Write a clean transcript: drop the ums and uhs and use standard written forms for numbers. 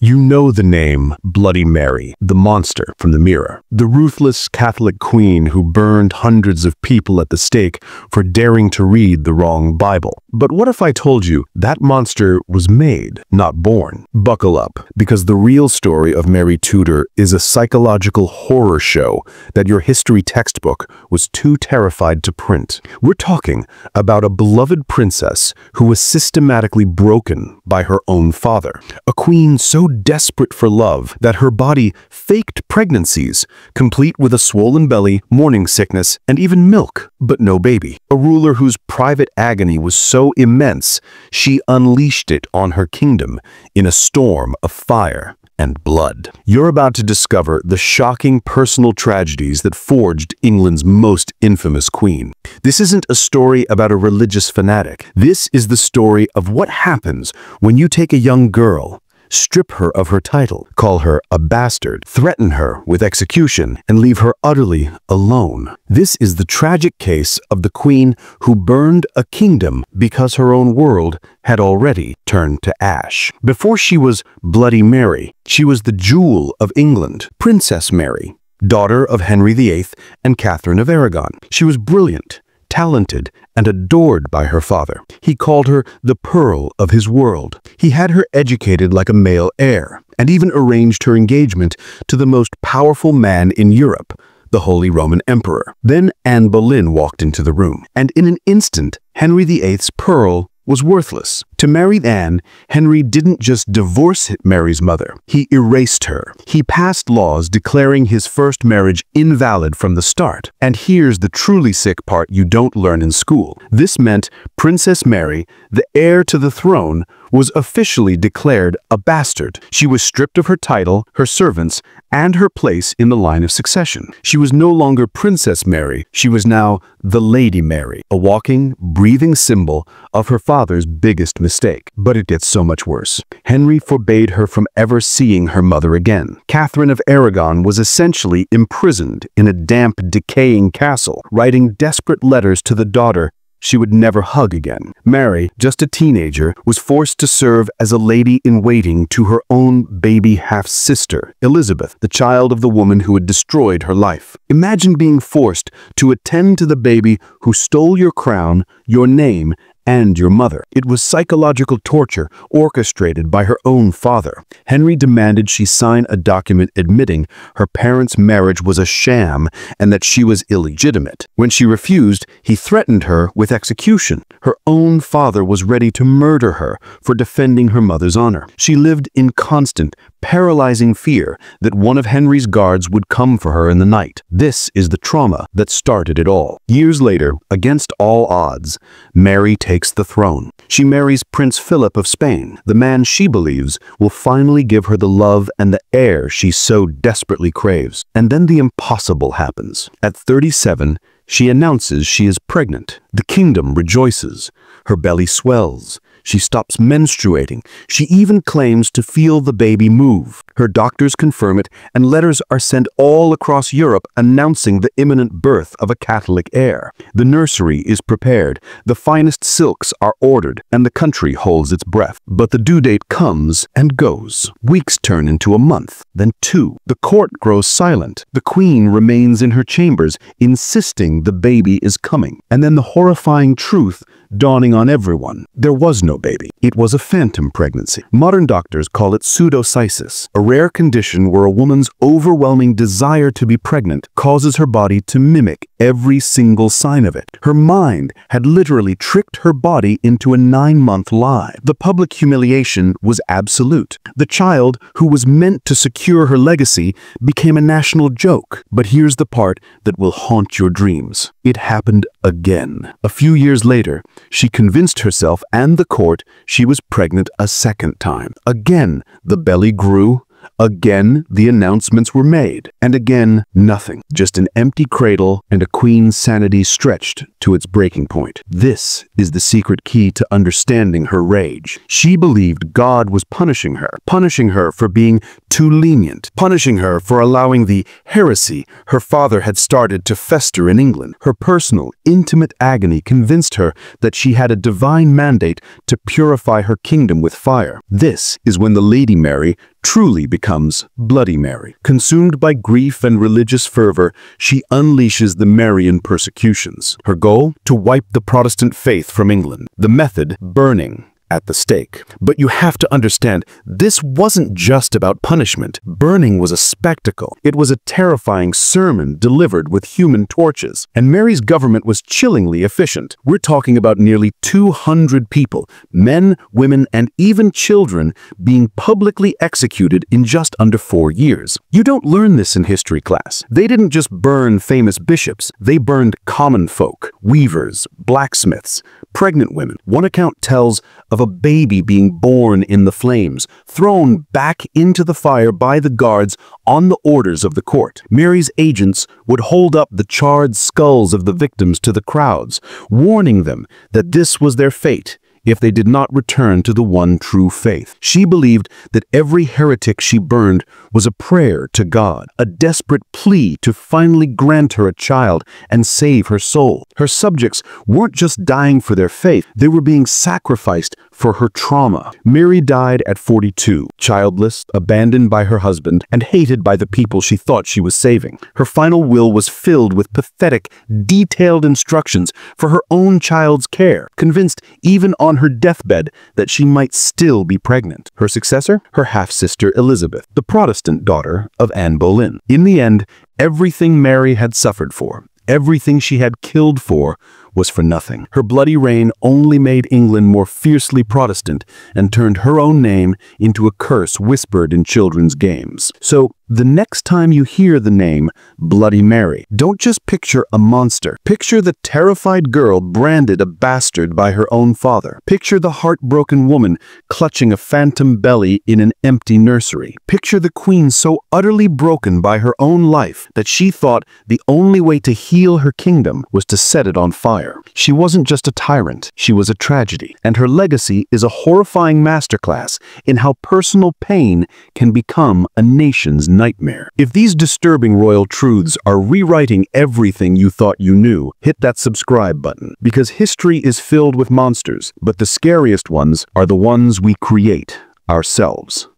You know the name Bloody Mary, the monster from the mirror, the ruthless Catholic queen who burned hundreds of people at the stake for daring to read the wrong Bible. But what if I told you that monster was made, not born? Buckle up, because the real story of Mary Tudor is a psychological horror show that your history textbook was too terrified to print. We're talking about a beloved princess who was systematically broken by her own father, a queen so desperate for love that her body faked pregnancies, complete with a swollen belly, morning sickness, and even milk, but no baby. A ruler whose private agony was so immense, she unleashed it on her kingdom in a storm of fire and blood. You're about to discover the shocking personal tragedies that forged England's most infamous queen. This isn't a story about a religious fanatic. This is the story of what happens when you take a young girl, strip her of her title, call her a bastard, threaten her with execution, and leave her utterly alone. This is the tragic case of the queen who burned a kingdom because her own world had already turned to ash. Before she was Bloody Mary, she was the jewel of England, Princess Mary, daughter of Henry VIII and Catherine of Aragon. She was brilliant, talented, and adored by her father. He called her the pearl of his world. He had her educated like a male heir, and even arranged her engagement to the most powerful man in Europe, the Holy Roman Emperor. Then Anne Boleyn walked into the room, and in an instant, Henry VIII's pearl was worthless. To marry Anne, Henry didn't just divorce Mary's mother, he erased her. He passed laws declaring his first marriage invalid from the start. And here's the truly sick part you don't learn in school. This meant Princess Mary, the heir to the throne, was officially declared a bastard. She was stripped of her title, her servants, and her place in the line of succession. She was no longer Princess Mary, she was now the Lady Mary, a walking, breathing symbol of her father's biggest mistake. But it gets so much worse. Henry forbade her from ever seeing her mother again. Catherine of Aragon was essentially imprisoned in a damp, decaying castle, writing desperate letters to the daughter she would never hug again. Mary, just a teenager, was forced to serve as a lady-in-waiting to her own baby half-sister, Elizabeth, the child of the woman who had destroyed her life. Imagine being forced to attend to the baby who stole your crown, your name, and your mother. It was psychological torture orchestrated by her own father. Henry demanded she sign a document admitting her parents' marriage was a sham and that she was illegitimate. When she refused, he threatened her with execution. Her own father was ready to murder her for defending her mother's honor. She lived in constant, paralyzing fear that one of Henry's guards would come for her in the night. This is the trauma that started it all. Years later, against all odds, Mary takes the throne. She marries Prince Philip of Spain, the man she believes will finally give her the love and the heir she so desperately craves. And then the impossible happens. At 37, she announces she is pregnant. The kingdom rejoices. Her belly swells. She stops menstruating. She even claims to feel the baby move. Her doctors confirm it, and letters are sent all across Europe announcing the imminent birth of a Catholic heir. The nursery is prepared, the finest silks are ordered, and the country holds its breath. But the due date comes and goes. Weeks turn into a month, then 2. The court grows silent. The queen remains in her chambers, insisting the baby is coming. And then the horrifying truth dawning on everyone. There was no baby. It was a phantom pregnancy. Modern doctors call it pseudocysis, a rare condition where a woman's overwhelming desire to be pregnant causes her body to mimic every single sign of it. Her mind had literally tricked her body into a 9-month lie. The public humiliation was absolute. The child, who was meant to secure her legacy, became a national joke. But here's the part that will haunt your dreams. It happened again. A few years later, she convinced herself and the court she was pregnant a second time. Again, the belly grew. Again, the announcements were made. And again, nothing. Just an empty cradle and a queen's sanity stretched to its breaking point. This is the secret key to understanding her rage. She believed God was punishing her for being too lenient, punishing her for allowing the heresy her father had started to fester in England. Her personal, intimate agony convinced her that she had a divine mandate to purify her kingdom with fire. This is when the Lady Mary truly becomes Bloody Mary. Consumed by grief and religious fervor, she unleashes the Marian persecutions. Her goal? To wipe the Protestant faith from England. The method? Burning at the stake. But you have to understand, this wasn't just about punishment. Burning was a spectacle. It was a terrifying sermon delivered with human torches. And Mary's government was chillingly efficient. We're talking about nearly 200 people, men, women, and even children, being publicly executed in just under 4 years. You don't learn this in history class. They didn't just burn famous bishops. They burned common folk, weavers, blacksmiths, pregnant women. One account tells of a baby being born in the flames, thrown back into the fire by the guards on the orders of the court. Mary's agents would hold up the charred skulls of the victims to the crowds, warning them that this was their fate if they did not return to the one true faith. She believed that every heretic she burned was a prayer to God, a desperate plea to finally grant her a child and save her soul. Her subjects weren't just dying for their faith, they were being sacrificed for her trauma. Mary died at 42, childless, abandoned by her husband, and hated by the people she thought she was saving. Her final will was filled with pathetic, detailed instructions for her own child's care, convinced even on her deathbed that she might still be pregnant. Her successor? Her half-sister Elizabeth, the Protestant daughter of Anne Boleyn. In the end, everything Mary had suffered for, everything she had killed for, was for nothing. Her bloody reign only made England more fiercely Protestant and turned her own name into a curse whispered in children's games. So, the next time you hear the name Bloody Mary, don't just picture a monster. Picture the terrified girl branded a bastard by her own father. Picture the heartbroken woman clutching a phantom belly in an empty nursery. Picture the queen so utterly broken by her own life that she thought the only way to heal her kingdom was to set it on fire. She wasn't just a tyrant, she was a tragedy. And her legacy is a horrifying masterclass in how personal pain can become a nation's nightmare. If these disturbing royal truths are rewriting everything you thought you knew, hit that subscribe button, because history is filled with monsters, but the scariest ones are the ones we create ourselves.